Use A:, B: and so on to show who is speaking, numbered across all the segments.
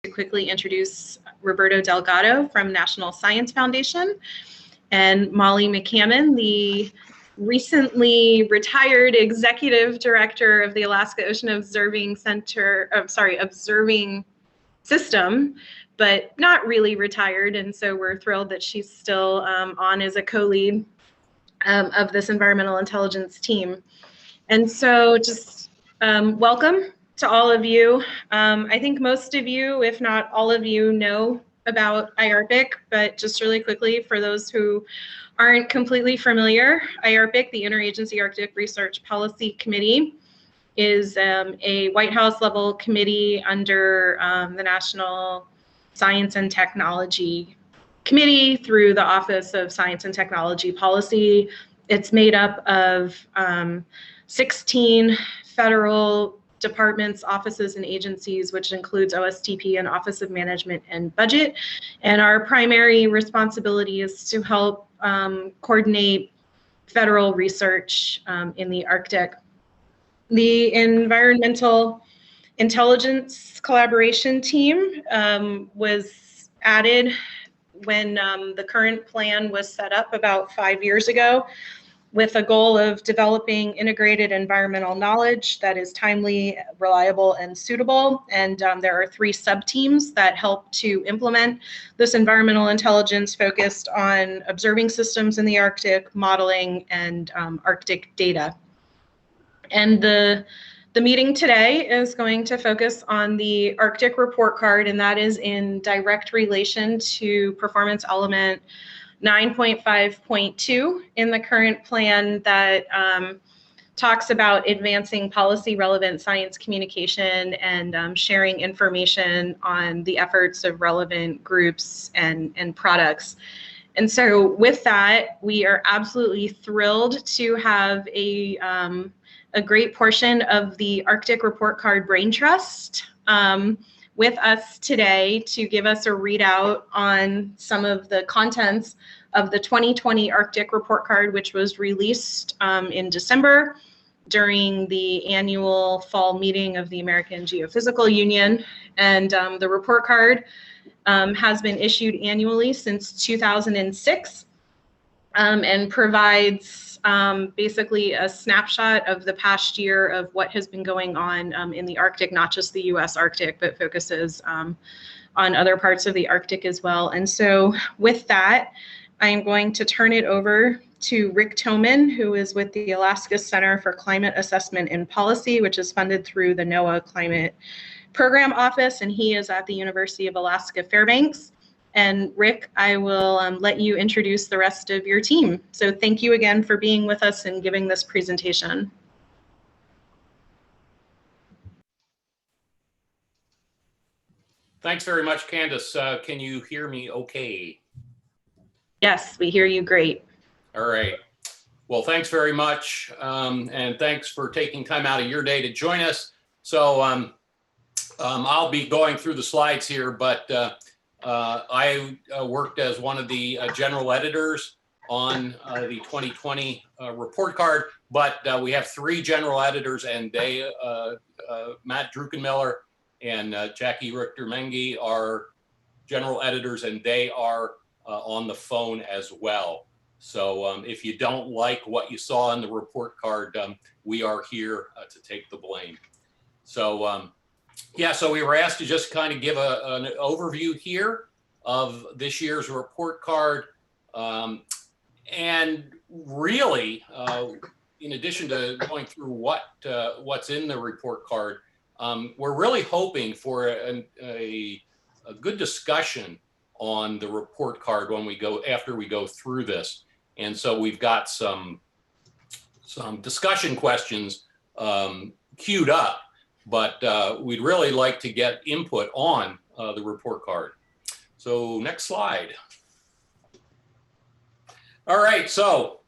A: to quickly introduce Roberto Delgado from National Science Foundation and Molly McCammon, the recently retired executive director of the Alaska Ocean Observing Observing System, but not really retired. And so we're thrilled that she's still on as a co-lead of this environmental intelligence team. And so just welcome to all of you. I think most of you, if not all of you, know about IARPC, but just really quickly for those who aren't completely familiar, IARPC, the Interagency Arctic Research Policy Committee, is a White House level committee under the National Science and Technology Committee through the Office of Science and Technology Policy. It's made up of 16 federal departments, offices, and agencies, which includes OSTP and Office of Management and Budget. And our primary responsibility is to help coordinate federal research in the Arctic. The Environmental Intelligence Collaboration Team was added when the current plan was set up about 5 years ago, with a goal of developing integrated environmental knowledge that is timely, reliable, and suitable. And there are 3 sub-teams that help to implement this environmental intelligence focused on observing systems in the Arctic, modeling, and Arctic data. And the meeting today is going to focus on the Arctic report card, and that is in direct relation to performance element 9.5.2 in the current plan that talks about advancing policy relevant science communication and sharing information on the efforts of relevant groups and products. And so with that, we are absolutely thrilled to have a great portion of the Arctic Report Card Brain Trust with us today to give us a readout on some of the contents of the 2020 Arctic Report Card, which was released in December during the annual fall meeting of the American Geophysical Union. And the report card has been issued annually since 2006 and provides basically a snapshot of the past year of what has been going on in the Arctic, not just the US Arctic, but focuses on other parts of the Arctic as well. And so with that, I am going to turn it over to Rick Toman, who is with the Alaska Center for Climate Assessment and Policy, which is funded through the NOAA Climate Program Office, and he is at the University of Alaska Fairbanks. And Rick, I will let you introduce the rest of your team. So thank you again for being with us and giving this presentation.
B: Thanks very much, Candace. Can you hear me okay?
A: Yes, we hear you great.
B: All right. Well, thanks very much. And thanks for taking time out of your day to join us. So I'll be going through the slides here, but I worked as one of the general editors on the 2020 report card, but we have 3 general editors, and they, Matt Druckenmiller and Jackie Richter-Mengi are general editors, and they are on the phone as well. So if you don't like what you saw in the report card, we are here to take the blame. So yeah, so we were asked to just kind of give an overview here of this year's report card. And really, in addition to going through what's in the report card, we're really hoping for a good discussion on the report card when we go, after we go through this. And so we've got some discussion questions queued up, but we'd really like to get input on the report card. So next slide. All right, so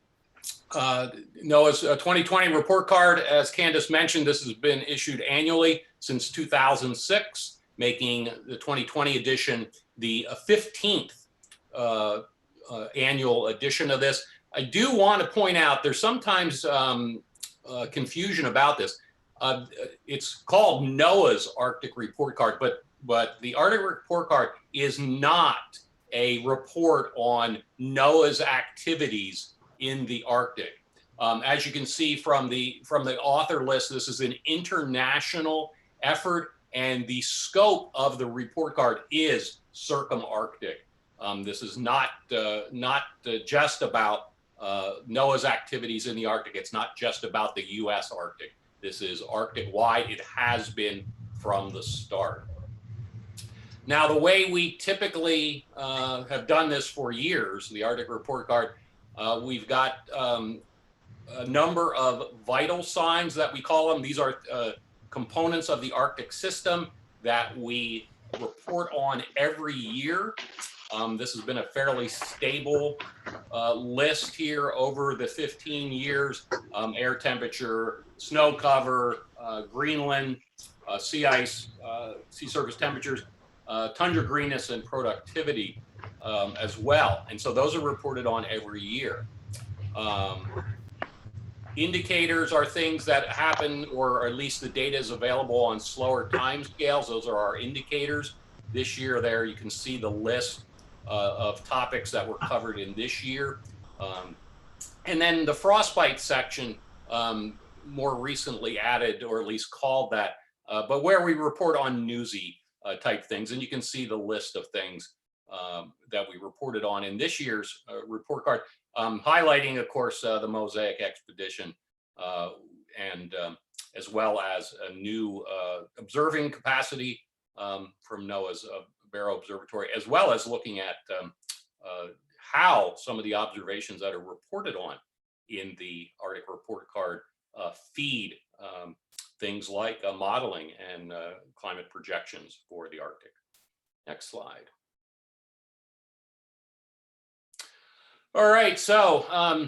B: NOAA's 2020 report card, as Candace mentioned, this has been issued annually since 2006, making the 2020 edition the 15th annual edition of this. I do want to point out there's sometimes confusion about this. It's called NOAA's Arctic Report Card, but the Arctic Report Card is not a report on NOAA's activities in the Arctic. As you can see from the author list, this is an international effort, and the scope of the report card is circumarctic. This is not just about NOAA's activities in the Arctic. It's not just about the U.S. Arctic. This is Arctic-wide. It has been from the start. Now, the way we typically have done this for years, the Arctic Report Card, we've got a number of vital signs that we call them. These are components of the Arctic system that we report on every year. This has been a fairly stable list here over the 15 years. Air temperature, snow cover, Greenland, sea ice, sea surface temperatures, tundra greenness, and productivity as well. And so those are reported on every year. Indicators are things that happen, or at least the data is available on slower time scales. Those are our indicators. This year there, you can see the list of topics that were covered in this year. And then the Frostbite section, more recently added, or at least called that, but where we report on newsy type things. And you can see the list of things that we reported on in this year's report card, highlighting, of course, the Mosaic expedition, and as well as a new observing capacity from NOAA's Barrow Observatory, as well as looking at how some of the observations that are reported on in the Arctic Report Card feed things like modeling and climate projections for the Arctic. Next slide. All right, so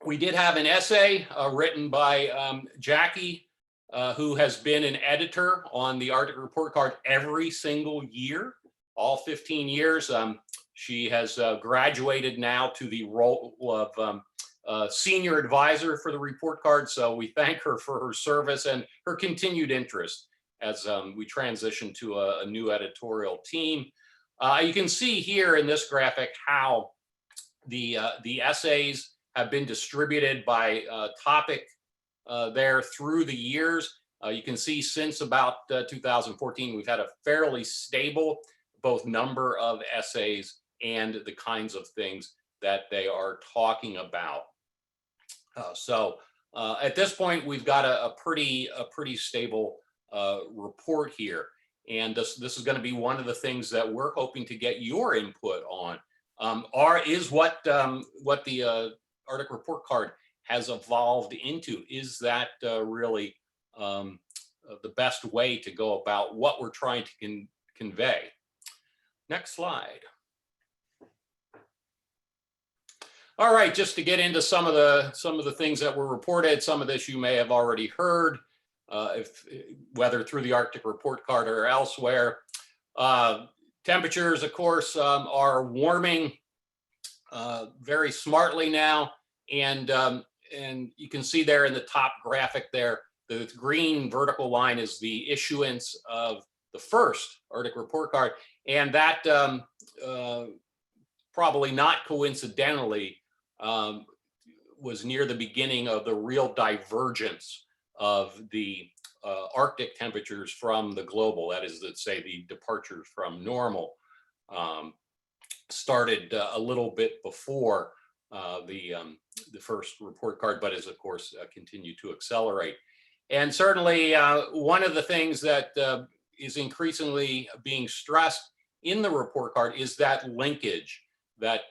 B: we did have an essay written by Jackie, who has been an editor on the Arctic Report Card every single year, all 15 years. She has graduated now to the role of senior advisor for the report card. So we thank her for her service and her continued interest as we transition to a new editorial team. You can see here in this graphic how the essays have been distributed by topic there through the years. You can see since about 2014, we've had a fairly stable both number of essays and the kinds of things that they are talking about. So at this point, we've got a pretty stable report here. And this is going to be one of the things that we're hoping to get your input on. Is what the Arctic Report Card has evolved into. Is that really the best way to go about what we're trying to convey? Next slide. All right, just to get into some of the things that were reported. Some of this you may have already heard, whether through the Arctic Report Card or elsewhere. Temperatures, of course, are warming very smartly now, and you can see there in the top graphic there, the green vertical line is the issuance of the first Arctic Report Card, and that probably not coincidentally was near the beginning of the real divergence of the Arctic temperatures from the global, that is, let's say, the departures from normal, started a little bit before the first report card, but has, of course, continued to accelerate. And certainly one of the things that is increasingly being stressed in the report card is that linkage, that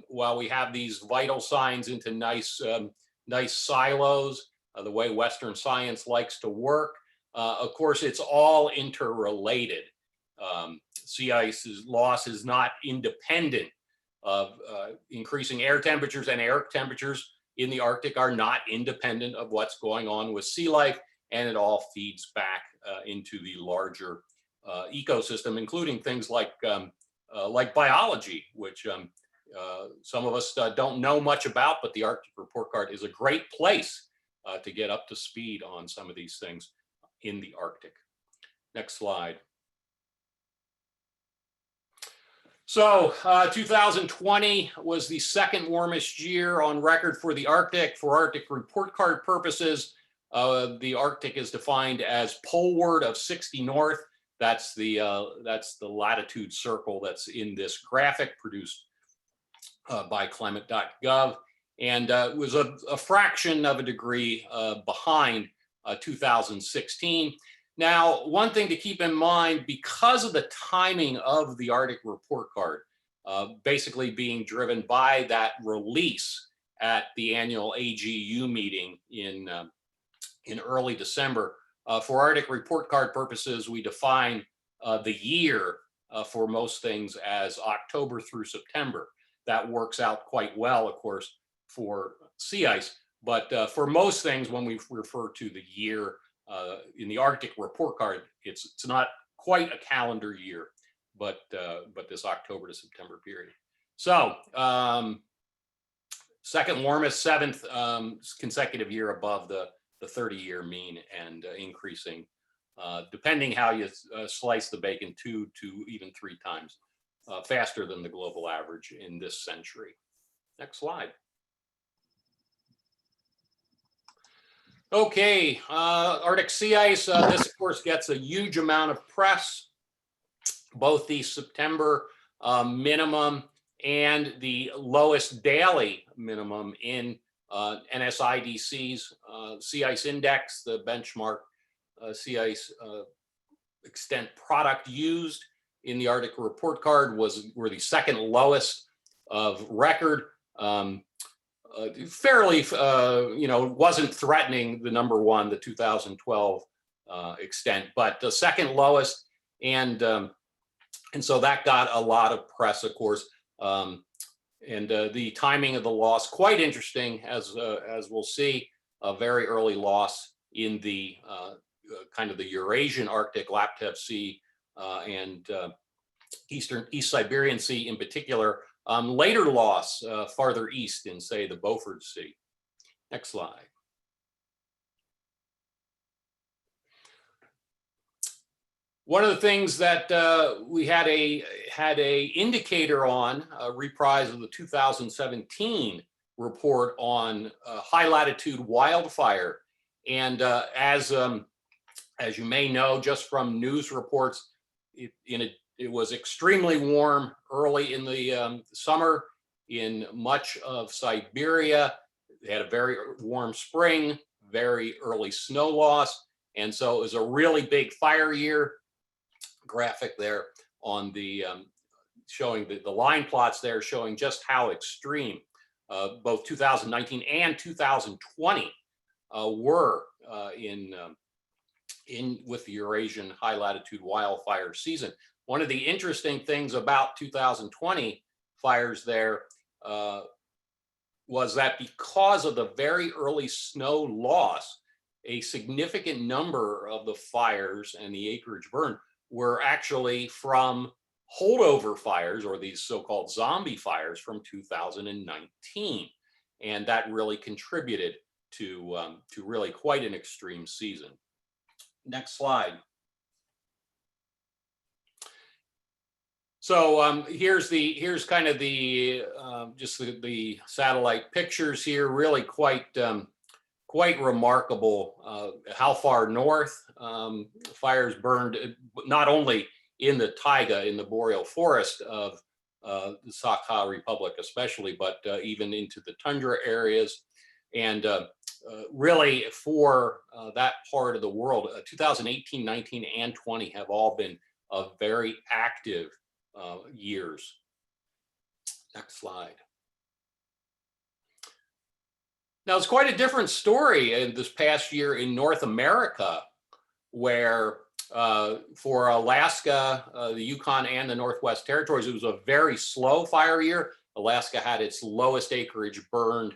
B: while we have these vital signs into nice silos, the way Western science likes to work, of course, it's all interrelated. Sea ice loss is not independent of increasing air temperatures, and air temperatures in the Arctic are not independent of what's going on with sea life, and it all feeds back into the larger ecosystem, including things like biology, which some of us don't know much about, but the Arctic Report Card is a great place to get up to speed on some of these things in the Arctic. Next slide. So 2020 was the second warmest year on record for the Arctic. For Arctic report card purposes, the Arctic is defined as poleward of 60 north. That's the latitude circle that's in this graphic produced by climate.gov. And it was a fraction of a degree behind 2016. Now, one thing to keep in mind, because of the timing of the Arctic report card, basically being driven by that release at the annual AGU meeting in early December, for Arctic report card purposes, we define the year for most things as October through September. That works out quite well, of course, for sea ice. But for most things, when we refer to the year in the Arctic report card, it's not quite a calendar year, but this October to September period. So second warmest, seventh consecutive year above the 30-year mean, and increasing, depending how you slice the bacon, 2 to even 3 times faster than the global average in this century. Next slide. Okay, Arctic sea ice, this of course gets a huge amount of press, both the September minimum and the lowest daily minimum in NSIDC's sea ice index, the benchmark sea ice extent product used in the Arctic report card were the second lowest of record. Fairly, wasn't threatening the number one, the 2012 extent, but the second lowest, and so that got a lot of press, of course, and the timing of the loss quite interesting, as we'll see, a very early loss in the kind of the Eurasian Arctic Laptev Sea and East Siberian Sea in particular. Later loss farther east in, say, the Beaufort Sea. Next slide. One of the things that we had a indicator on, a reprise of the 2017 report on high latitude wildfire, and as you may know just from news reports, it was extremely warm early in the summer in much of Siberia. They had a very warm spring, very early snow loss, and so it was a really big fire year. Graphic there on the showing the line plots there showing just how extreme both 2019 and 2020 were in with the Eurasian high latitude wildfire season. One of the interesting things about 2020 fires there was that because of the very early snow loss, a significant number of the fires and the acreage burn were actually from holdover fires, or these so-called zombie fires from 2019. And that really contributed to really quite an extreme season. Next slide. So here's kind of the just the satellite pictures here. Really quite remarkable how far north fires burned, not only in the taiga, in the boreal forest of the Sakha Republic especially, but even into the tundra areas. And really for that part of the world, 2018, 19, and 20 have all been very active years. Next slide. Now, it's quite a different story in this past year in North America, where for Alaska, the Yukon, and the Northwest Territories, it was a very slow fire year. Alaska had its lowest acreage burned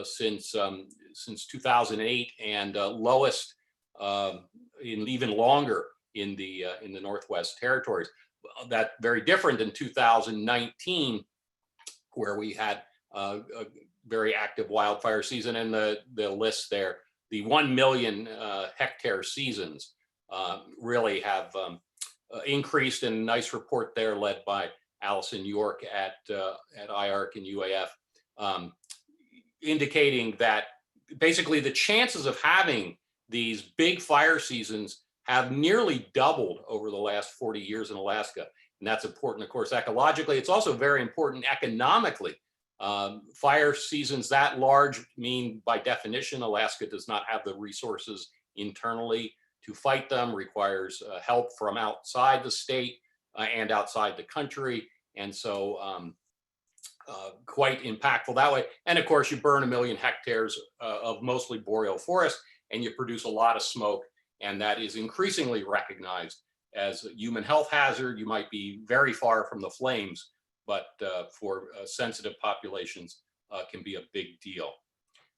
B: since 2008, and lowest in even longer in the Northwest Territories. That very different in 2019, where we had a very active wildfire season, and the list there, the 1 million hectare seasons really have increased, and a nice report there led by Allison York at IARC and UAF, indicating that basically the chances of having these big fire seasons have nearly doubled over the last 40 years in Alaska. And that's important, of course, ecologically. It's also very important economically. Fire seasons that large mean, by definition, Alaska does not have the resources internally to fight them, requires help from outside the state and outside the country. And so quite impactful that way. And of course, you burn 1 million hectares of mostly boreal forest, and you produce a lot of smoke. And that is increasingly recognized as a human health hazard. You might be very far from the flames, but for sensitive populations can be a big deal.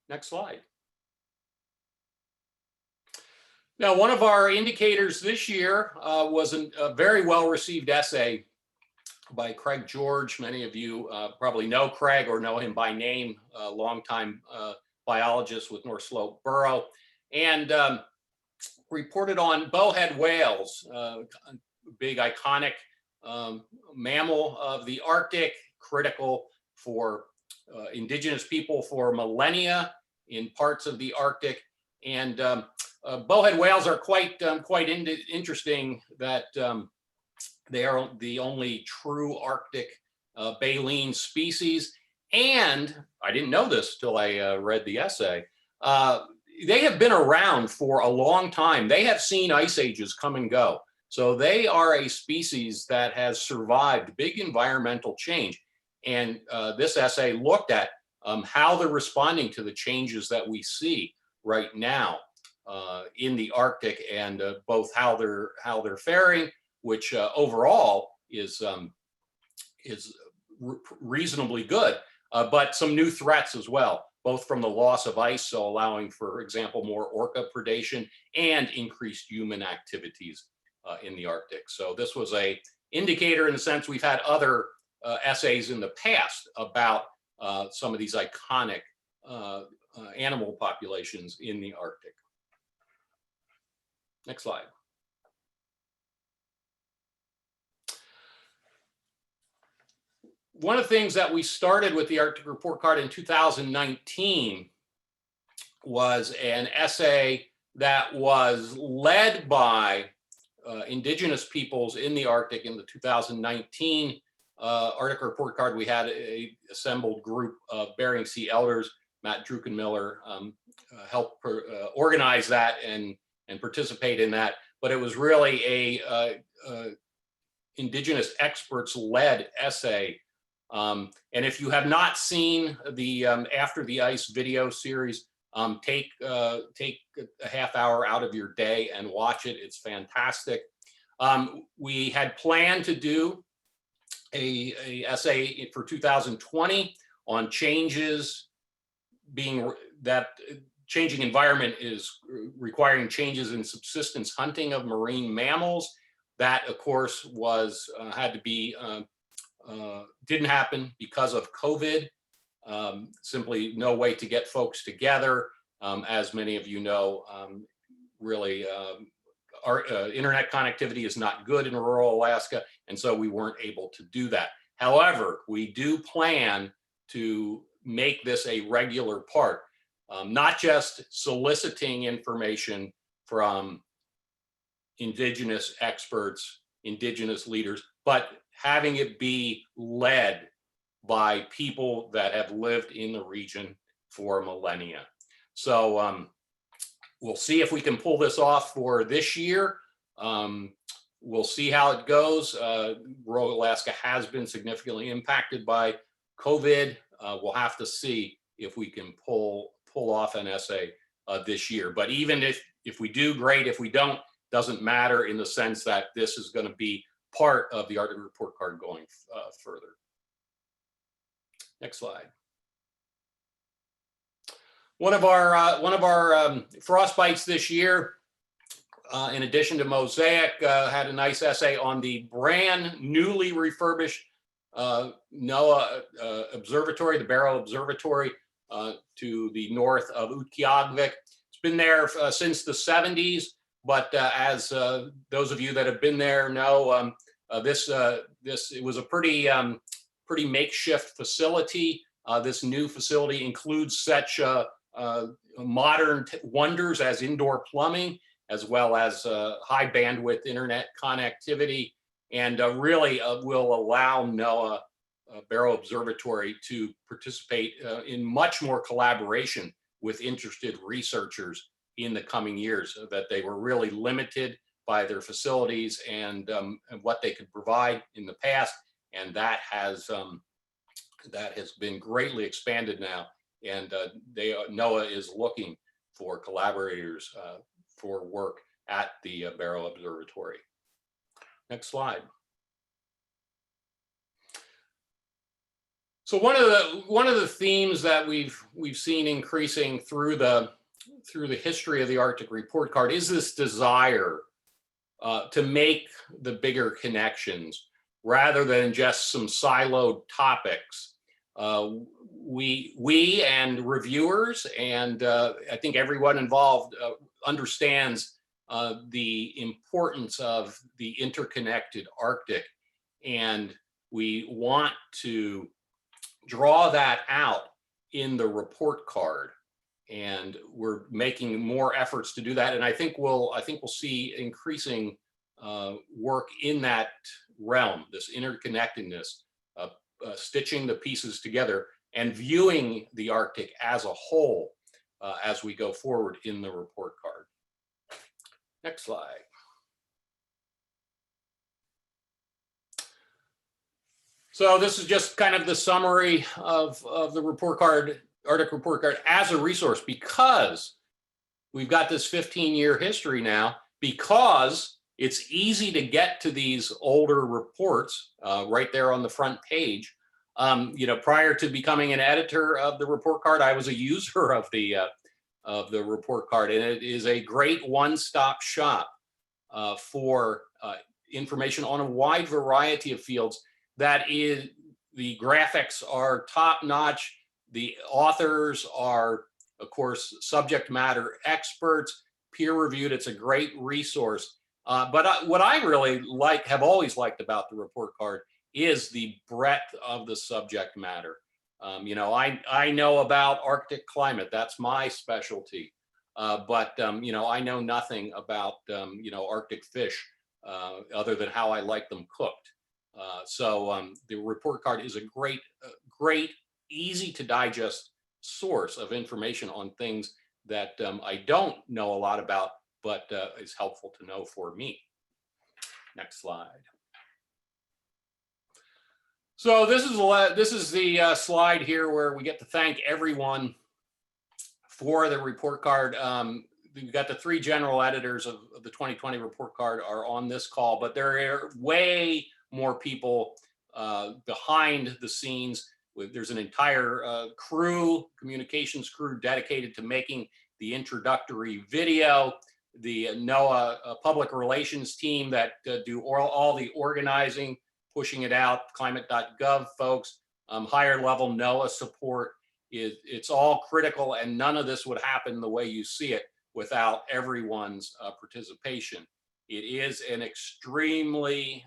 B: Next slide. Now, one of our indicators this year was a very well-received essay by Craig George. Many of you probably know Craig or know him by name, a longtime biologist with North Slope Borough, and reported on bowhead whales, big iconic mammal of the Arctic, critical for indigenous people for millennia in parts of the Arctic. And bowhead whales are quite interesting that they are the only true Arctic baleen species. And I didn't know this till I read the essay. They have been around for a long time. They have seen ice ages come and go. So they are a species that has survived big environmental change. And this essay looked at how they're responding to the changes that we see right now in the Arctic, and both how they're faring, which overall is reasonably good, but some new threats as well, both from the loss of ice, so allowing, for example, more orca predation, and increased human activities in the Arctic. So this was a indicator in the sense we've had other essays in the past about some of these iconic animal populations in the Arctic. Next slide. One of the things that we started with the Arctic Report Card in 2019 was an essay that was led by indigenous peoples in the Arctic. In the 2019 Arctic Report Card, we had an assembled group of Bering Sea elders. Matt Druckenmiller helped organize that and participate in that. But it was really a indigenous experts-led essay. And if you have not seen the After the Ice video series, take a half hour out of your day and watch it. It's fantastic. We had planned to do a essay for 2020 on changes changing environment is requiring changes in subsistence hunting of marine mammals. That, of course, was had to be didn't happen because of COVID. Simply no way to get folks together. As many of you know, really our internet connectivity is not good in rural Alaska, and so we weren't able to do that. However, we do plan to make this a regular part, not just soliciting information from indigenous experts, indigenous leaders, but having it be led by people that have lived in the region for millennia. So we'll see if we can pull this off for this year. We'll see how it goes. Rural Alaska has been significantly impacted by COVID. We'll have to see if we can pull off an essay this year. But even if we do, great. If we don't, doesn't matter, in the sense that this is going to be part of the Arctic Report Card going further. Next slide. One of our frostbites this year, in addition to Mosaic, had a nice essay on the brand newly refurbished NOAA observatory, the Barrow Observatory, to the north of Utqiagvik. It's been there since the 70s, but as those of you that have been there know, this it was a pretty makeshift facility. This new facility includes such modern wonders as indoor plumbing, as well as high bandwidth internet connectivity, and really will allow NOAA Barrow Observatory to participate in much more collaboration with interested researchers in the coming years, that they were really limited by their facilities and what they could provide in the past. And that has been greatly expanded now. And NOAA is looking for collaborators for work at the Barrow Observatory. Next slide. So one of the themes that we've seen increasing through the history of the Arctic Report Card is this desire to make the bigger connections rather than just some siloed topics. We and reviewers and I think everyone involved understands the importance of the interconnected Arctic, and we want to draw that out in the report card, and we're making more efforts to do that. And I think we'll see increasing work in that realm, this interconnectedness, stitching the pieces together and viewing the Arctic as a whole as we go forward in the report card. Next slide. So this is just kind of the summary of the report card, Arctic Report Card as a resource, because we've got this 15-year history now, because it's easy to get to these older reports right there on the front page. Prior to becoming an editor of the report card, I was a user of the report card, and it is a great one-stop shop for information on a wide variety of fields. That is, the graphics are top-notch. The authors are, of course, subject matter experts, peer-reviewed. It's a great resource. But what I really have always liked about the report card is the breadth of the subject matter. I know about Arctic climate. That's my specialty. But I know nothing about, Arctic fish other than how I like them cooked. So the report card is a great, easy to digest source of information on things that I don't know a lot about, but is helpful to know for me. Next slide. So this is the slide here where we get to thank everyone for the report card. We've got the 3 general editors of the 2020 report card are on this call, but there are way more people behind the scenes. There's an entire communications crew dedicated to making the introductory video, the NOAA public relations team that do all the organizing, pushing it out, climate.gov folks, higher level NOAA support. It's all critical, and none of this would happen the way you see it without everyone's participation. It is an extremely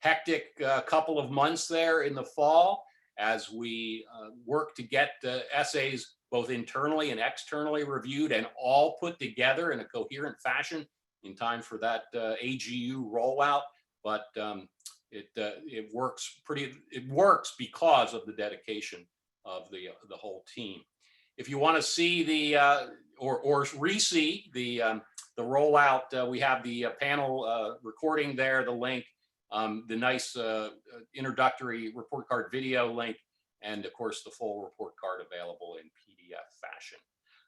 B: hectic couple of months there in the fall as we work to get the essays both internally and externally reviewed and all put together in a coherent fashion in time for that AGU rollout. But it works because of the dedication of the whole team. If you want to see the or re-see the rollout, we have the panel recording there, the link, the nice introductory report card video link, and of course the full report card available in PDF fashion.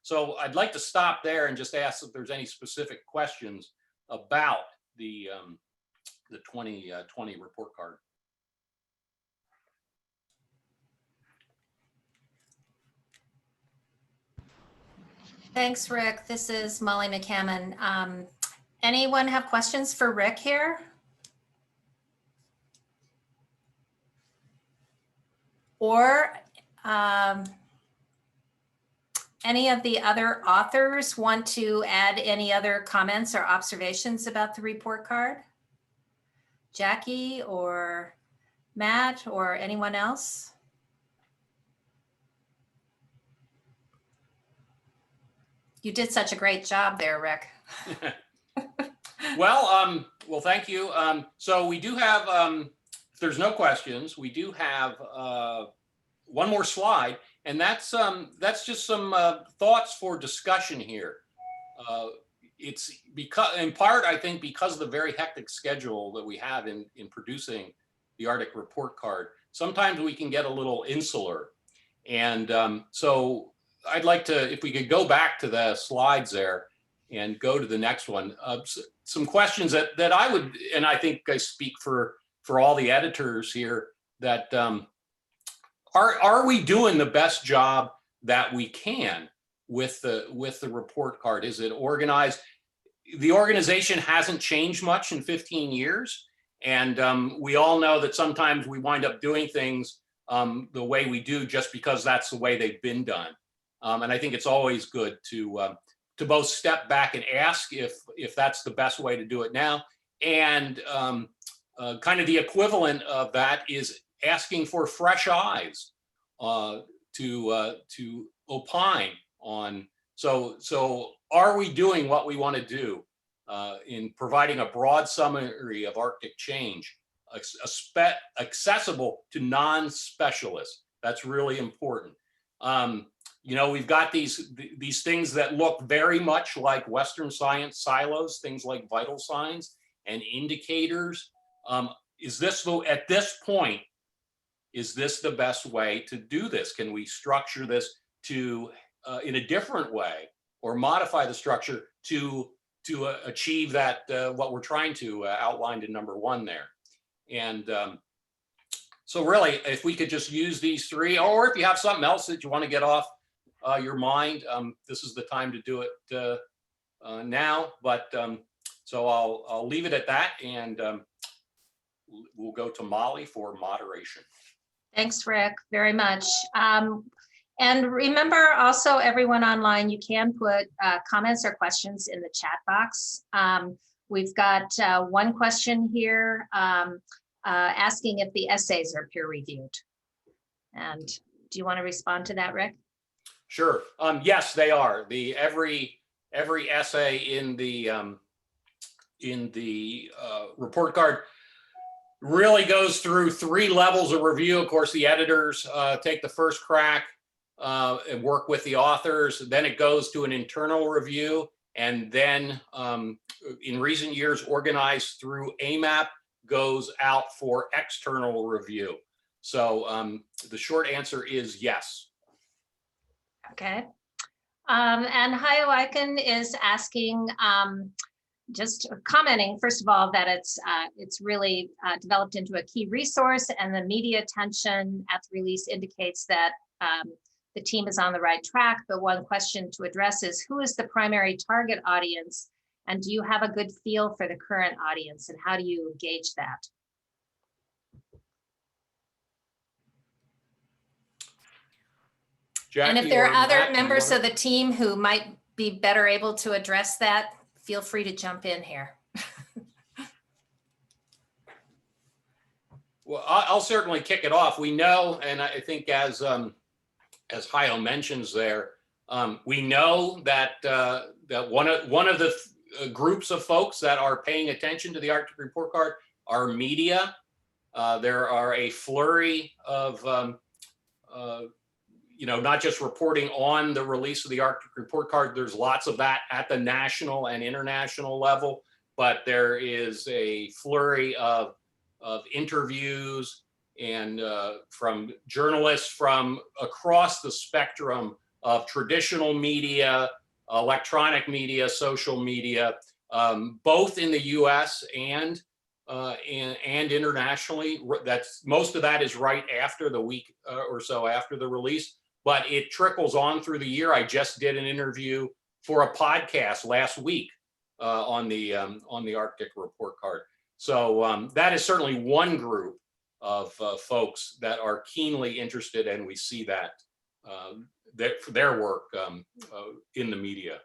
B: So I'd like to stop there and just ask if there's any specific questions about the 2020 report card.
C: Thanks, Rick. This is Molly McCammon. Anyone have questions for Rick here? Or any of the other authors want to add any other comments or observations about the report card? Jackie or Matt or anyone else? You did such a great job there, Rick.
B: Well, thank you. So we do have, if there's no questions, we do have one more slide, and that's just some thoughts for discussion here. It's because, in part, I think, because of the very hectic schedule that we have in producing the Arctic Report Card, sometimes we can get a little insular. And so I'd like to, if we could go back to the slides there and go to the next one. Some questions that I would, and I think I speak for all the editors here, that are we doing the best job that we can with the report card? Is it organized? The organization hasn't changed much in 15 years. And we all know that sometimes we wind up doing things the way we do just because that's the way they've been done. And I think it's always good to both step back and ask if that's the best way to do it now. And kind of the equivalent of that is asking for fresh eyes to opine on. So are we doing what we want to do in providing a broad summary of Arctic change, accessible to non-specialists? That's really important. You know, we've got these things that look very much like Western science silos, things like vital signs and indicators. Is this, at this point, is this the best way to do this? Can we structure this to in a different way, or modify the structure to achieve that what we're trying to outline in number 1 there? And so really, if we could just use these 3, or if you have something else that you want to get off your mind, this is the time to do it now. But so I'll leave it at that, and we'll go to Molly for moderation.
C: Thanks, Rick, very much. And remember also, everyone online, you can put comments or questions in the chat box. We've got one question here asking if the essays are peer reviewed. And do you want to respond to that, Rick?
B: Sure. Yes, they are. Every essay in the report card really goes through 3 levels of review. Of course, the editors take the first crack and work with the authors. Then it goes to an internal review, and then in recent years, organized through AMAP, goes out for external review. So the short answer is yes.
C: Okay. And Hioiken is asking, just commenting, first of all, that it's really developed into a key resource, and the media attention at the release indicates that the team is on the right track. But one question to address is, who is the primary target audience? And do you have a good feel for the current audience, and how do you gauge that?
B: Jackie,
C: and if there are other
B: Matt,
C: members of the team who might be better able to address that, feel free to jump in here.
B: Well, I'll certainly kick it off. We know, and I think as Hayo mentions there, we know that that one of the groups of folks that are paying attention to the Arctic Report Card are media. There are a flurry of you know, not just reporting on the release of the Arctic Report Card. There's lots of that at the national and international level, but there is a flurry of interviews and from journalists from across the spectrum of traditional media, electronic media, social media, both in the U.S. and internationally. That's most of that is right after the week or so after the release, but it trickles on through the year. I just did an interview for a podcast last week on the Arctic Report Card. So that is certainly one group of folks that are keenly interested, and we see that their work in the media.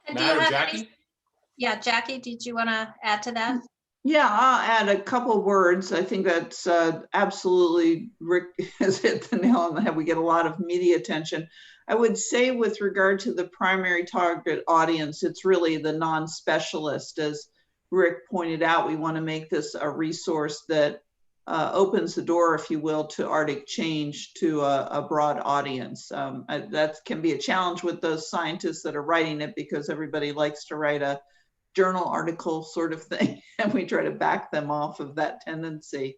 C: And
B: Matt or
C: do you have
B: Jackie?
C: Yeah, Jackie, did you want to add to that?
D: Yeah, I'll add a couple words. I think that's absolutely, Rick has hit the nail on the head. We get a lot of media attention. I would say with regard to the primary target audience, it's really the non-specialist. As Rick pointed out, we want to make this a resource that opens the door, if you will, to Arctic change to a broad audience. That can be a challenge with those scientists that are writing it, because everybody likes to write a journal article sort of thing, and we try to back them off of that tendency.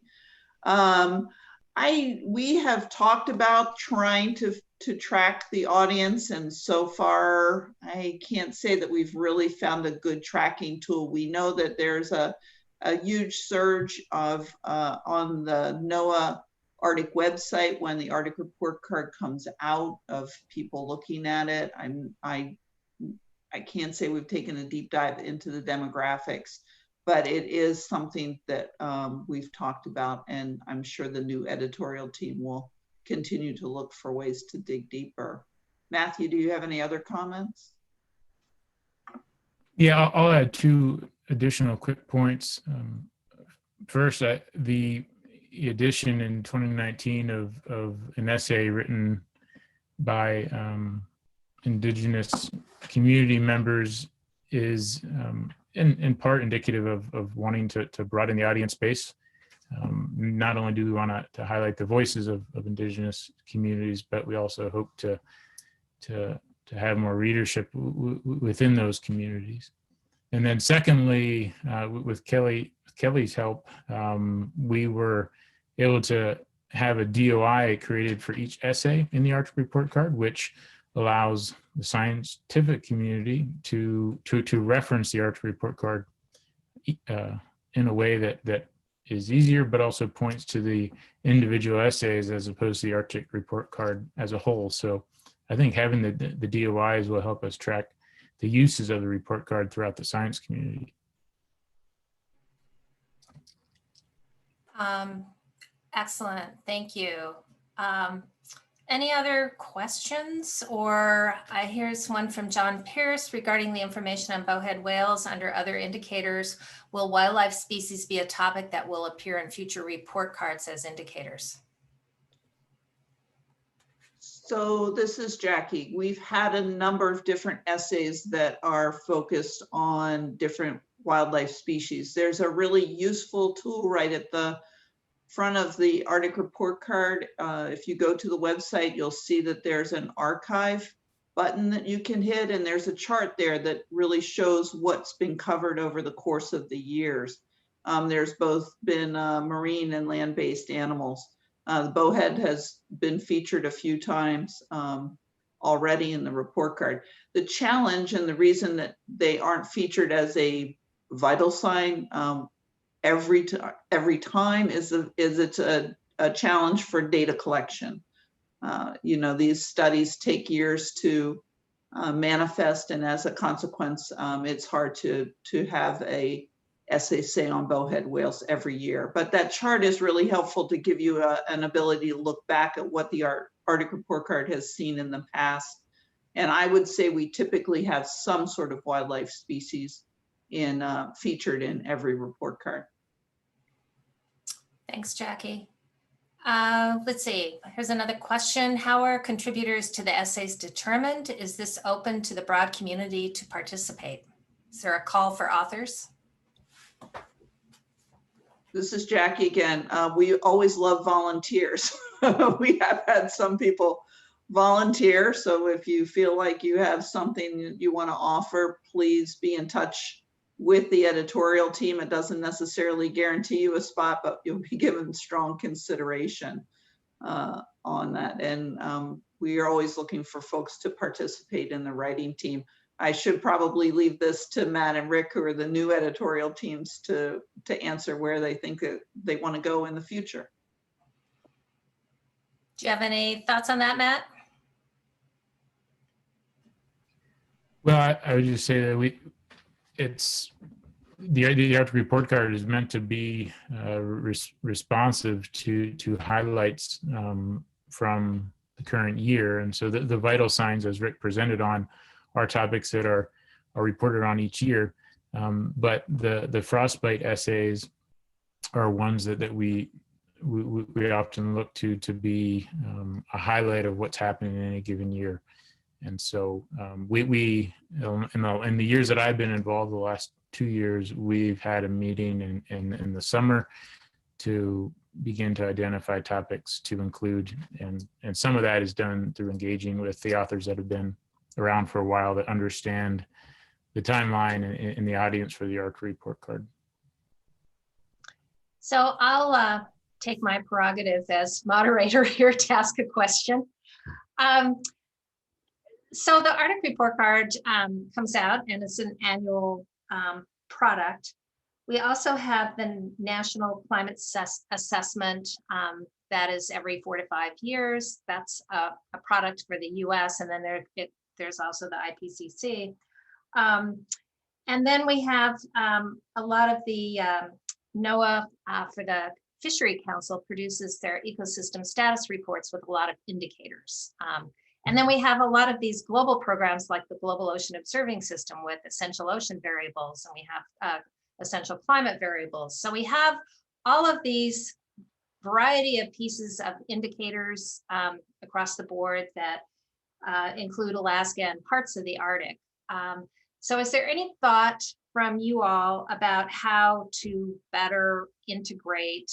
D: We have talked about trying to track the audience, and so far I can't say that we've really found a good tracking tool. We know that there's a huge surge of on the NOAA Arctic website when the Arctic report card comes out, of people looking at it. I can't say we've taken a deep dive into the demographics, but it is something that we've talked about, and I'm sure the new editorial team will continue to look for ways to dig deeper. Matthew, do you have any other comments?
E: Yeah, I'll add two additional quick points. First, the edition in 2019 of an essay written by Indigenous community members is in part indicative of wanting to broaden the audience base. Not only do we want to highlight the voices of Indigenous communities, but we also hope to have more readership within those communities. And then secondly, with Kelly's help, we were able to have a DOI created for each essay in the Arctic report card, which allows the scientific community to reference the Arctic report card in a way that is easier, but also points to the individual essays as opposed to the Arctic report card as a whole. So I think having the DOIs will help us track the uses of the report card throughout the science community.
C: Excellent, thank you. Any other questions? Or here's one from John Pierce regarding the information on bowhead whales under other indicators. Will wildlife species be a topic that will appear in future report cards as indicators?
D: So this is Jackie. We've had a number of different essays that are focused on different wildlife species. There's a really useful tool right at the front of the Arctic report card. If you go to the website, you'll see that there's an archive button that you can hit, and there's a chart there that really shows what's been covered over the course of the years. There's both been marine and land-based animals. The bowhead has been featured a few times already in the report card. The challenge, and the reason that they aren't featured as a vital sign every time is it's a challenge for data collection. You know, these studies take years to manifest, and as a consequence, it's hard to have a essay say on bowhead whales every year. But that chart is really helpful to give you an ability to look back at what the Arctic report card has seen in the past. And I would say we typically have some sort of wildlife species featured in every report card.
C: Thanks, Jackie. Let's see, here's another question. How are contributors to the essays determined? Is this open to the broad community to participate? Is there a call for authors?
D: This is Jackie again. We always love volunteers. We have had some people volunteer. So if you feel like you have something you want to offer, please be in touch with the editorial team. It doesn't necessarily guarantee you a spot, but you'll be given strong consideration on that. And we are always looking for folks to participate in the writing team. I should probably leave this to Matt and Rick, who are the new editorial teams, to answer where they think that they want to go in the future.
C: Do you have any thoughts on that, Matt?
E: Well, I would just say that the Arctic report card is meant to be responsive to highlights from the current year, and so the vital signs, as Rick presented on, are topics that are reported on each year. But the Frostbite essays are ones that we often look to be a highlight of what's happening in any given year. And so we in the years that I've been involved, the last 2 years, we've had a meeting in the summer to begin to identify topics to include. And some of that is done through engaging with the authors that have been around for a while that understand the timeline in the audience for the ARC report card.
C: So I'll take my prerogative as moderator here to ask a question. So the Arctic report card comes out, and it's an annual product. We also have the National Climate Assessment that is every 4 to 5 years. That's a product for the US, and then there's also the IPCC. And then we have a lot of the NOAA for the Fishery Council produces their ecosystem status reports with a lot of indicators. And then we have a lot of these global programs like the Global Ocean Observing System with essential ocean variables, and we have essential climate variables. So we have all of these variety of pieces of indicators across the board that include Alaska and parts of the Arctic. So is there any thought from you all about how to better integrate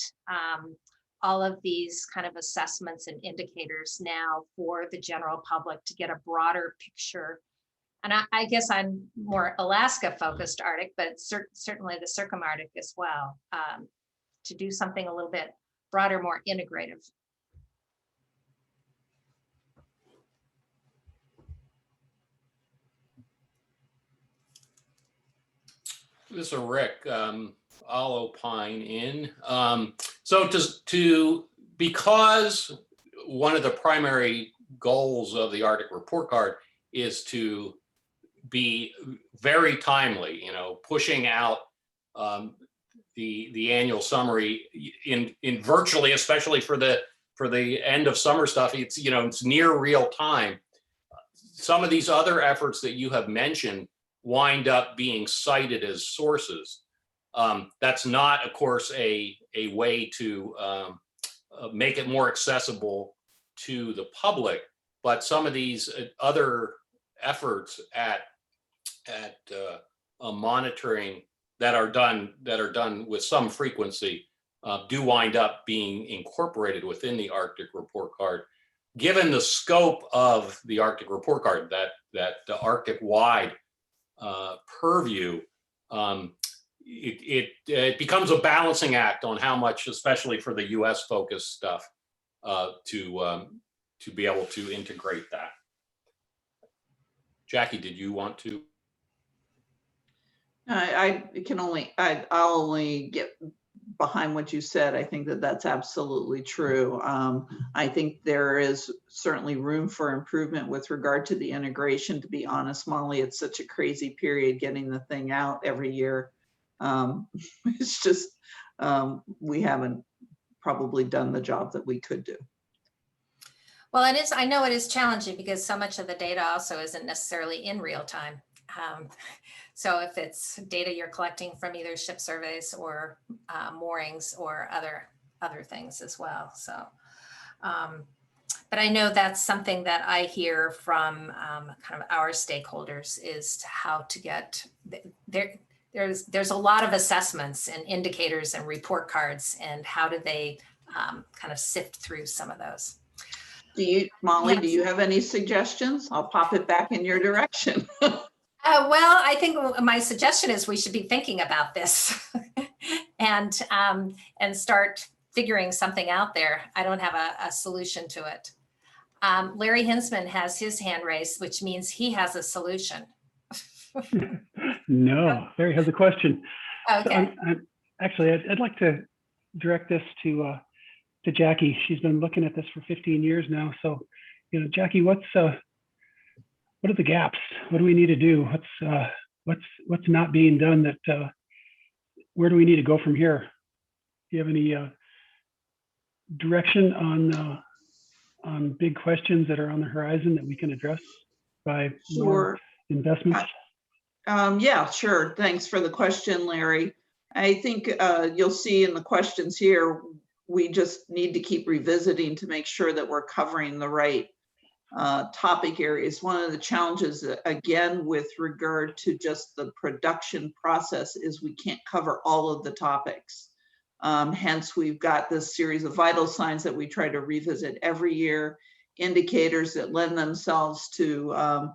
C: all of these kind of assessments and indicators now for the general public to get a broader picture? And I guess I'm more Alaska focused Arctic, but certainly the circumarctic as well, to do something a little bit broader, more integrative.
B: This is Rick. I'll opine in. So because one of the primary goals of the Arctic report card is to be very timely, pushing out the annual summary in virtually, especially for the end of summer stuff, it's near real time. Some of these other efforts that you have mentioned wind up being cited as sources. That's not, of course, a way to make it more accessible to the public, but some of these other efforts at monitoring that are done with some frequency do wind up being incorporated within the Arctic report card. Given the scope of the Arctic report card, that the Arctic-wide purview, it becomes a balancing act on how much, especially for the U.S. focused stuff, to be able to integrate that. Jackie, did you want to?
D: I'll only get behind what you said. I think that that's absolutely true. I think there is certainly room for improvement with regard to the integration. To be honest, Molly, it's such a crazy period getting the thing out every year. It's just, we haven't probably done the job that we could do.
C: Well, it is, I know it is challenging because so much of the data also isn't necessarily in real time. So if it's data you're collecting from either ship surveys or moorings or other things as well. So, but I know that's something that I hear from kind of our stakeholders is how to get there's a lot of assessments and indicators and report cards, and how do they kind of sift through some of those.
D: Molly,
C: Yes.
D: do you have any suggestions? I'll pop it back in your direction.
C: Well, I think my suggestion is we should be thinking about this and start figuring something out there. I don't have a solution to it. Larry Hinsman has his hand raised, which means he has a solution.
F: No, Larry has a question.
C: Okay.
F: So actually, I'd like to direct this to Jackie. She's been looking at this for 15 years now. So, Jackie, what are the gaps? What do we need to do? What's not being done? That where do we need to go from here? Do you have any direction on big questions that are on the horizon that we can address by more investments?
D: Yeah, sure. Thanks for the question, Larry. I think you'll see in the questions here, we just need to keep revisiting to make sure that we're covering the right topic areas. One of the challenges, again, with regard to just the production process is we can't cover all of the topics. Hence, we've got this series of vital signs that we try to revisit every year, indicators that lend themselves to,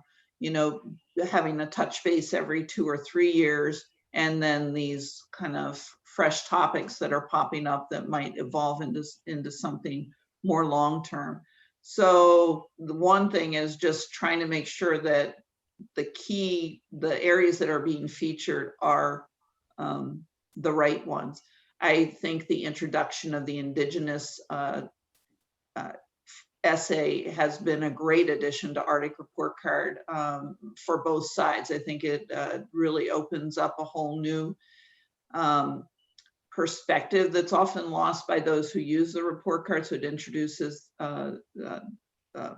D: having a touch base every 2 or 3 years, and then these kind of fresh topics that are popping up that might evolve into something more long-term. So the one thing is just trying to make sure that the areas that are being featured are the right ones. I think the introduction of the Indigenous essay has been a great addition to Arctic Report Card for both sides. I think it really opens up a whole new perspective that's often lost by those who use the report card. So it introduces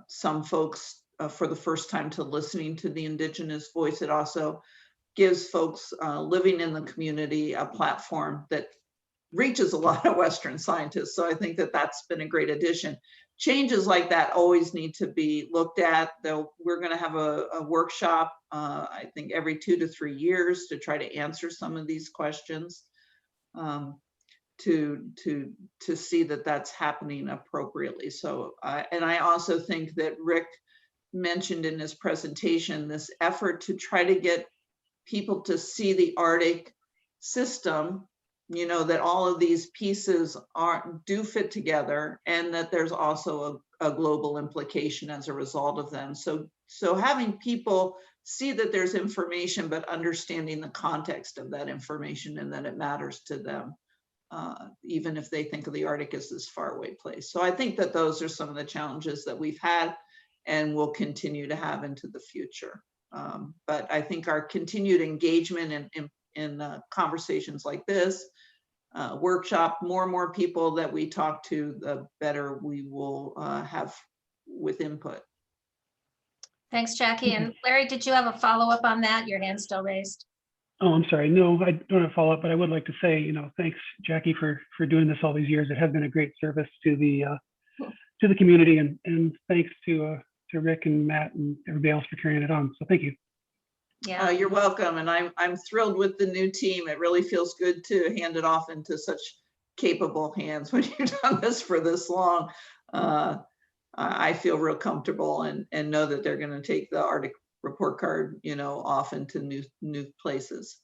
D: some folks for the first time to listening to the Indigenous voice. It also gives folks living in the community a platform that reaches a lot of Western scientists. So I think that that's been a great addition. Changes like that always need to be looked at, though. We're going to have a workshop, I think every 2 to 3 years, to try to answer some of these questions, to see that that's happening appropriately. So, and I also think that Rick mentioned in his presentation this effort to try to get people to see the Arctic system, that all of these pieces do fit together, and that there's also a global implication as a result of them. So having people see that there's information, but understanding the context of that information and that it matters to them, even if they think of the Arctic as this faraway place. So I think that those are some of the challenges that we've had and will continue to have into the future. But I think our continued engagement in conversations like this, workshop, more and more people that we talk to, the better we will have with input.
C: Thanks, Jackie. And Larry, did you have a follow-up on that? Your hand's still raised.
F: Oh, I'm sorry. No, I don't have a follow-up, but I would like to say, thanks, Jackie, for doing this all these years. It has been a great service to the community, and thanks to Rick and Matt and everybody else for carrying it on. So thank you.
C: Yeah,
D: You're welcome, and I'm thrilled with the new team. It really feels good to hand it off into such capable hands when you've done this for this long. I feel real comfortable and know that they're going to take the Arctic Report Card, off into new places.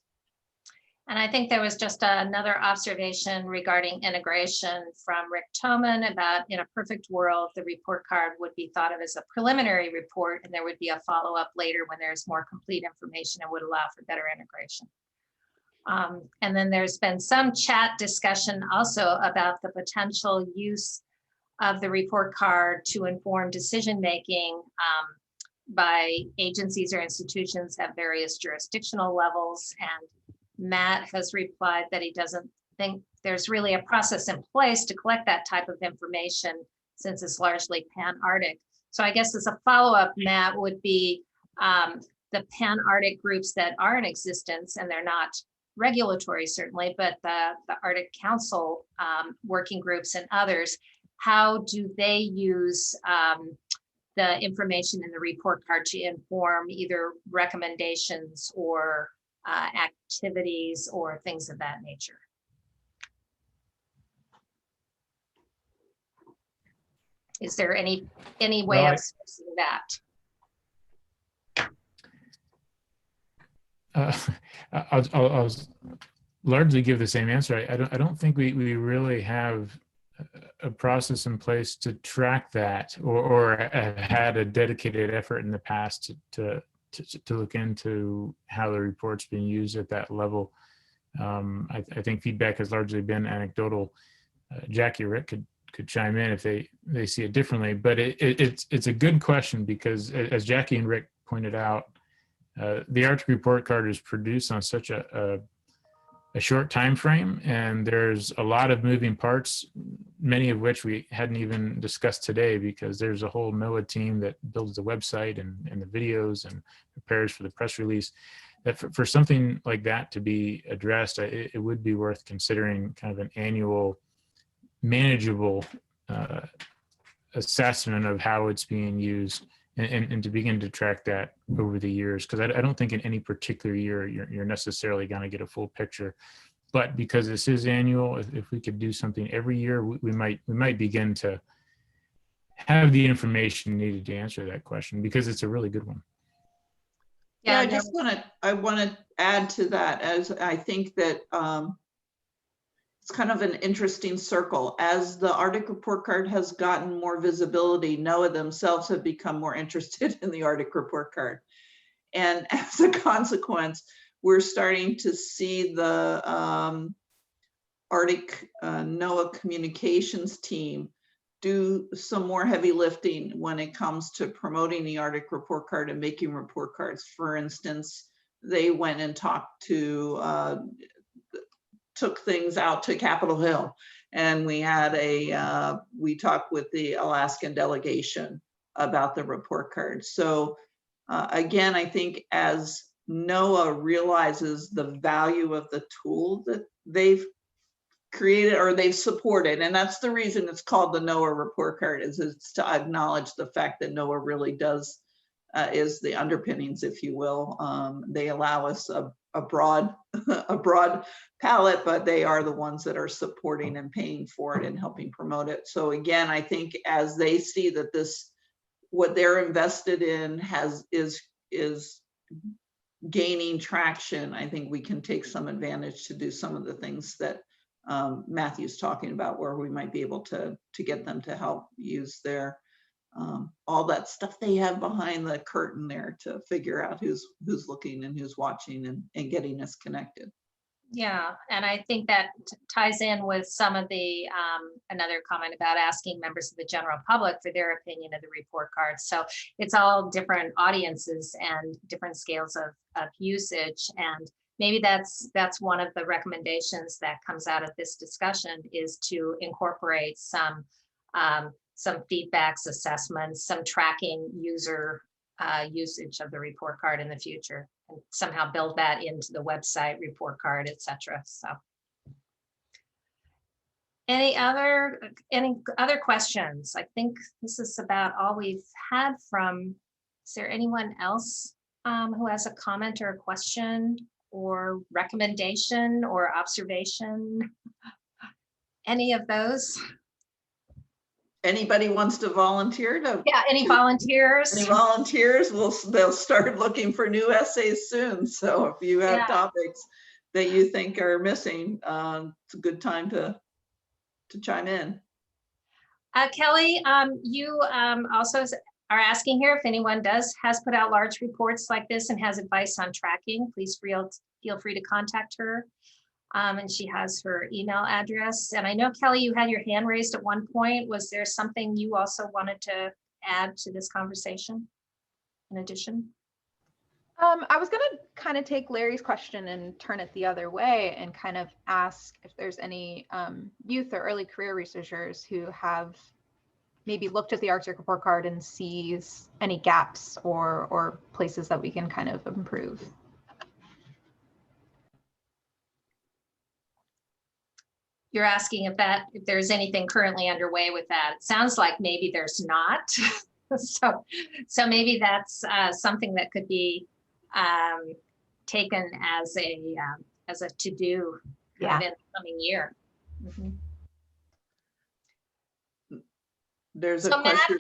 C: and I think there was just another observation regarding integration from Rick Toman about, in a perfect world, the report card would be thought of as a preliminary report, and there would be a follow-up later when there's more complete information and would allow for better integration. And then there's been some chat discussion also about the potential use of the report card to inform decision-making by agencies or institutions at various jurisdictional levels. And Matt has replied that he doesn't think there's really a process in place to collect that type of information since it's largely pan-Arctic. So I guess as a follow-up, Matt, would be the pan-Arctic groups that are in existence, and they're not regulatory certainly, but the Arctic Council working groups and others, how do they use the information in the report card to inform either recommendations or activities or things of that nature? Is there any way of sourcing that?
E: I'll largely give the same answer. I don't think we really have a process in place to track that, or have had a dedicated effort in the past to look into how the report's being used at that level. I think feedback has largely been anecdotal. Jackie or Rick could chime in if they see it differently, but it's a good question, because as Jackie and Rick pointed out, the Arctic Report Card is produced on such a short time frame, and there's a lot of moving parts, many of which we hadn't even discussed today, because there's a whole NOAA team that builds the website and the videos and prepares for the press release. that for something like that to be addressed, it would be worth considering kind of an annual manageable assessment of how it's being used, and to begin to track that over the years. Because I don't think in any particular year you're necessarily going to get a full picture. But because this is annual, if we could do something every year, we might begin to have the information needed to answer that question, because it's a really good one.
D: Yeah, I want to add to that, as I think that it's kind of an interesting circle. As the Arctic Report Card has gotten more visibility, NOAA themselves have become more interested in the Arctic Report Card. And as a consequence, we're starting to see the Arctic NOAA communications team do some more heavy lifting when it comes to promoting the Arctic Report Card and making report cards. For instance, they went and talked to, took things out to Capitol Hill, and we had we talked with the Alaskan delegation about the report card. So again, I think as NOAA realizes the value of the tool that they've created or they've supported, and that's the reason it's called the NOAA report card, is it's to acknowledge the fact that NOAA really does is the underpinnings, if you will. They allow us a broad a broad palette, but they are the ones that are supporting and paying for it and helping promote it. So again, I think as they see that this, what they're invested in is gaining traction, I think we can take some advantage to do some of the things that Matthew's talking about, where we might be able to get them to help use their all that stuff they have behind the curtain there to figure out who's looking and who's watching and getting us connected.
C: Yeah, and I think that ties in with some of the another comment about asking members of the general public for their opinion of the report cards. So it's all different audiences and different scales of usage, and maybe that's one of the recommendations that comes out of this discussion, is to incorporate some feedbacks, assessments, some tracking user usage of the report card in the future, and somehow build that into the website report card, etc. So any other questions? I think this is about all we've had from, is there anyone else who has a comment or a question or recommendation or observation? Any of those?
D: Anybody wants to volunteer to?
C: Yeah, any volunteers?
D: Any volunteers? They'll start looking for new essays soon. So if you have topics that you think are missing, it's a good time to chime in.
C: Kelly, you also are asking here if anyone has put out large reports like this and has advice on tracking, please feel free to contact her. And she has her email address. And I know, Kelly, you had your hand raised at one point. Was there something you also wanted to add to this conversation in addition?
G: I was going to kind of take Larry's question and turn it the other way and kind of ask if there's any youth or early career researchers who have maybe looked at the Arctic Report Card and sees any gaps or places that we can kind of improve.
C: You're asking if there's anything currently underway with that. It sounds like maybe there's not. so maybe that's something that could be taken as a to-do in the coming year. Mm-hmm.
D: There's a question.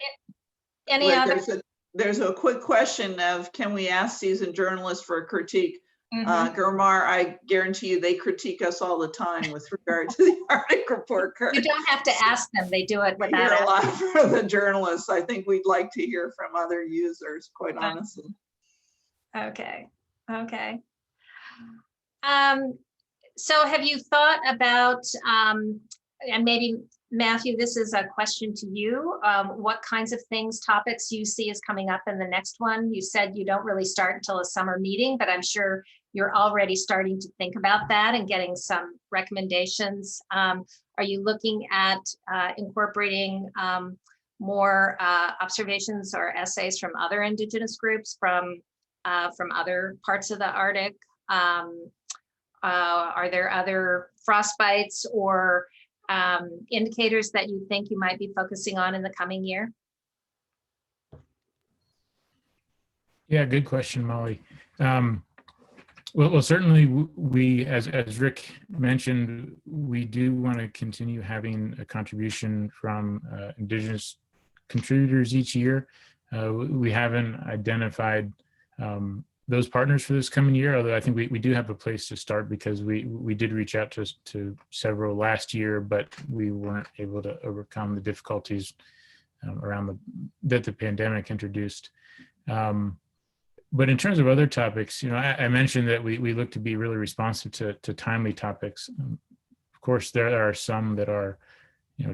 D: Matt, there's a quick question of, can we ask seasoned journalists for a critique? Gurmar, I guarantee you they critique us all the time with regard to the Arctic Report Card.
C: You don't have to ask them, they do it without
D: asking. A lot from the journalists. I think we'd like to hear from other users, quite honestly.
C: Okay. So have you thought about, and maybe Matthew, this is a question to you, what kinds of topics you see as coming up in the next one? You said you don't really start until a summer meeting, but I'm sure you're already starting to think about that and getting some recommendations. Are you looking at incorporating more observations or essays from other Indigenous groups, from from other parts of the Arctic? Are there other frostbites or indicators that you think you might be focusing on in the coming year?
E: Yeah, good question, Molly. Well, certainly we, as Rick mentioned, we do want to continue having a contribution from Indigenous contributors each year. We haven't identified those partners for this coming year, although I think we do have a place to start, because we did reach out to several last year, but we weren't able to overcome the difficulties around that the pandemic introduced. But in terms of other topics, I mentioned that we look to be really responsive to timely topics. Of course, there are some that are,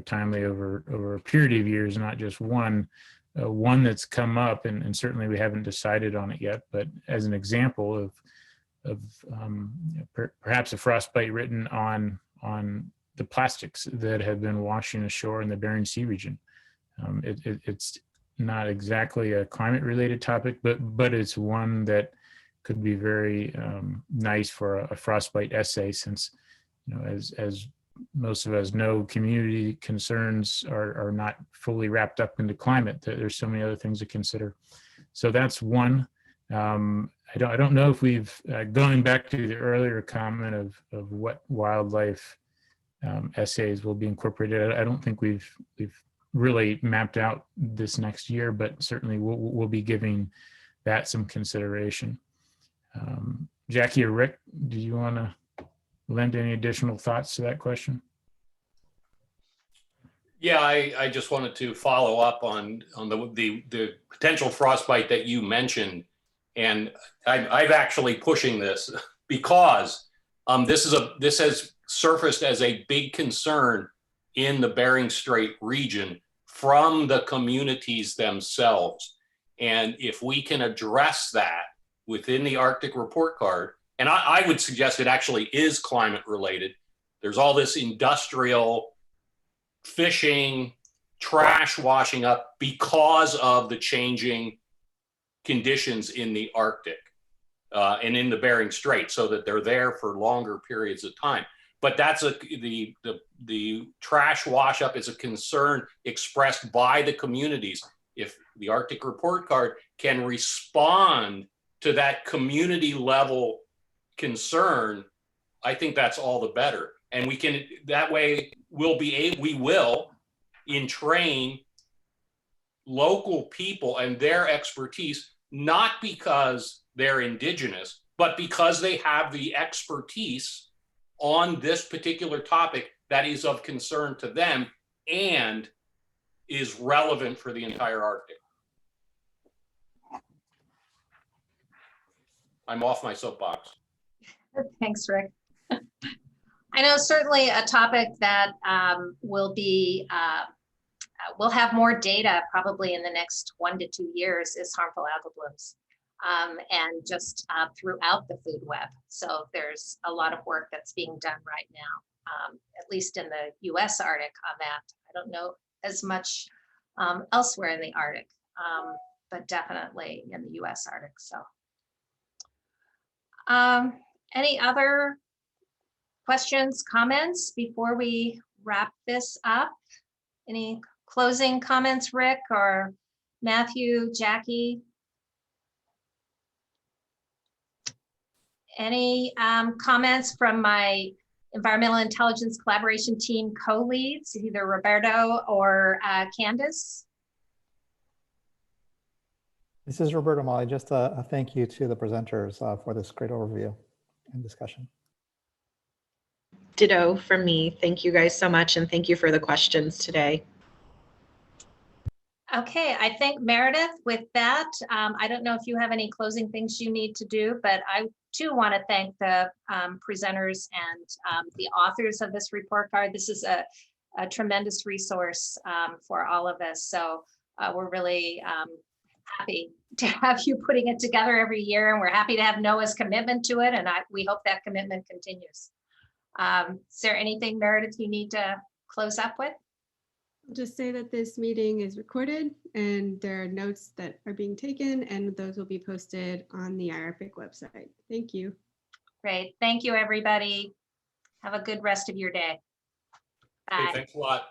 E: timely over a period of years, not just one. One that's come up, and certainly we haven't decided on it yet, but as an example of perhaps a frostbite written on the plastics that have been washing ashore in the Bering Sea region. It's not exactly a climate-related topic, but it's one that could be very nice for a frostbite essay, since, as most of us know, community concerns are not fully wrapped up into climate. There's so many other things to consider. So that's one. I don't know if we've, going back to the earlier comment of what wildlife essays will be incorporated, I don't think we've really mapped out this next year, but certainly we'll be giving that some consideration. Jackie or Rick, do you want to lend any additional thoughts to that question?
B: Yeah, I just wanted to follow up on the potential frostbite that you mentioned, and I'm actually pushing this because this has surfaced as a big concern in the Bering Strait region from the communities themselves. And if we can address that within the Arctic report card, and I would suggest it actually is climate related. There's all this industrial fishing, trash washing up because of the changing conditions in the Arctic and in the Bering Strait, so that they're there for longer periods of time. But that's the trash wash up is a concern expressed by the communities. If the Arctic report card can respond to that community level concern, I think that's all the better. And we can, that way we will entrain local people and their expertise, not because they're Indigenous, but because they have the expertise on this particular topic that is of concern to them and is relevant for the entire Arctic. I'm off my soapbox.
C: Thanks, Rick. I know certainly a topic that will have more data probably in the next 1 to 2 years is harmful algal blooms. And just throughout the food web. So there's a lot of work that's being done right now, at least in the US Arctic on that. I don't know as much elsewhere in the Arctic, but definitely in the US Arctic. So any other questions, comments before we wrap this up? Any closing comments, Rick or Matthew, Jackie? Any comments from my environmental intelligence collaboration team co-leads, either Roberto or Candace?
H: This is Roberto, Molly. Just a thank you to the presenters for this great overview and discussion.
A: Ditto from me. Thank you guys so much, and thank you for the questions today. Okay, I think Meredith, with that, I don't know if you have any closing things you need to do, but I too want to thank the presenters and the authors of this report card. This is a tremendous resource for all of us. So we're really happy to have you putting it together every year, and we're happy to have NOAA's commitment to it, and we hope that commitment continues. Is there anything, Meredith, you need to close up with?
I: I'll just say that this meeting is recorded and there are notes that are being taken, and those will be posted on the IRPIC website. Thank you.
C: Great. Thank you, everybody. Have a good rest of your day.
B: Okay,
C: Bye.
B: thanks a lot.